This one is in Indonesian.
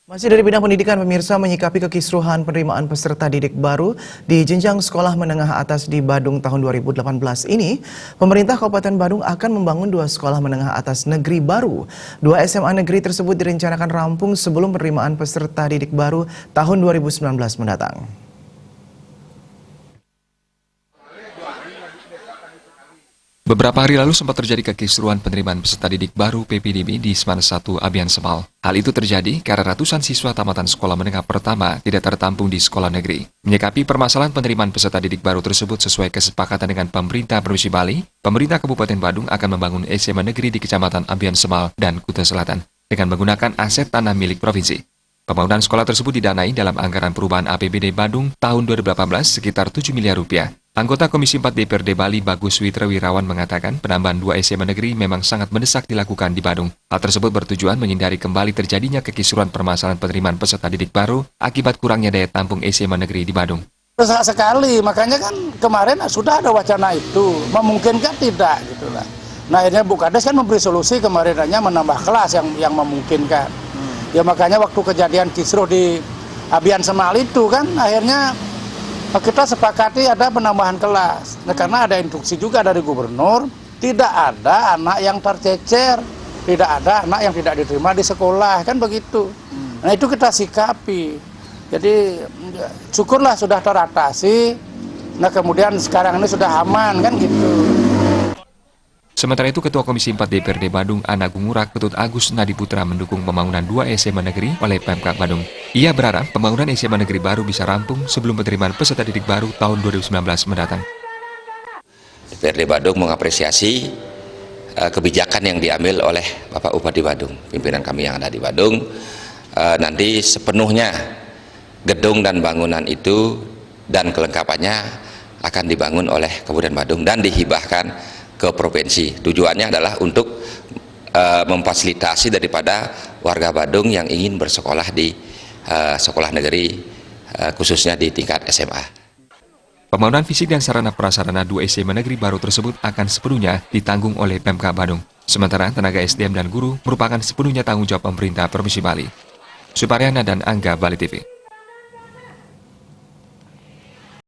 Masih dari bidang pendidikan, pemirsa, menyikapi kekisruhan penerimaan peserta didik baru di jenjang sekolah menengah atas di Badung tahun 2018 ini, pemerintah Kabupaten Badung akan membangun 2 sekolah menengah atas negeri baru. 2 SMA negeri tersebut direncanakan rampung sebelum penerimaan peserta didik baru tahun 2019 mendatang. Beberapa hari lalu sempat terjadi kekisruhan penerimaan peserta didik baru PPDB di Semarang 1 Abian Semal. Hal itu terjadi karena ratusan siswa tamatan sekolah menengah pertama tidak tertampung di sekolah negeri. Menyikapi permasalahan penerimaan peserta didik baru tersebut sesuai kesepakatan dengan pemerintah Provinsi Bali, pemerintah Kabupaten Badung akan membangun SMA negeri di Kecamatan Abian Semal dan Kuta Selatan dengan menggunakan aset tanah milik provinsi. Pembangunan sekolah tersebut didanai dalam anggaran perubahan APBD Badung tahun 2018 sekitar 7 miliar rupiah. Anggota Komisi 4 DPRD Bali Bagus Witrawirawan mengatakan penambahan 2 SMA negeri memang sangat mendesak dilakukan di Badung. Hal tersebut bertujuan menghindari kembali terjadinya kekisruhan permasalahan penerimaan peserta didik baru akibat kurangnya daya tampung SMA negeri di Badung. Besar sekali, makanya kan kemarin sudah ada wacana itu, memungkinkan tidak gitulah. Nah akhirnya Bu Kades kan memberi solusi kemarin hanya menambah kelas yang memungkinkan. Ya makanya waktu kejadian kisruh di Abian Semal itu kan akhirnya kita sepakati ada penambahan kelas. Nah, karena ada instruksi juga dari gubernur, tidak ada anak yang tercecer, tidak ada anak yang tidak diterima di sekolah, kan begitu. Nah itu kita sikapi. Jadi syukurlah sudah teratasi. Nah kemudian sekarang ini sudah aman, kan gitu. Sementara itu, Ketua Komisi 4 DPRD Badung, Ana Gungurak, Ketut Agus Nadiputra mendukung pembangunan 2 SMA negeri oleh Pemkab Badung. Ia berharap pembangunan SMA negeri baru bisa rampung sebelum penerimaan peserta didik baru tahun 2019 mendatang. DPRD Badung mengapresiasi kebijakan yang diambil oleh Bapak Bupati Badung, pimpinan kami yang ada di Badung. Nanti sepenuhnya gedung dan bangunan itu dan kelengkapannya akan dibangun oleh Kabupaten Badung dan dihibahkan ke provinsi. Tujuannya adalah untuk memfasilitasi daripada warga Badung yang ingin bersekolah di sekolah negeri, khususnya di tingkat SMA. Pembangunan fisik dan sarana prasarana 2 SMA negeri baru tersebut akan sepenuhnya ditanggung oleh Pemkab Badung. Sementara tenaga SDM dan guru merupakan sepenuhnya tanggung jawab pemerintah Provinsi Bali. Suparyana dan Angga, Bali TV.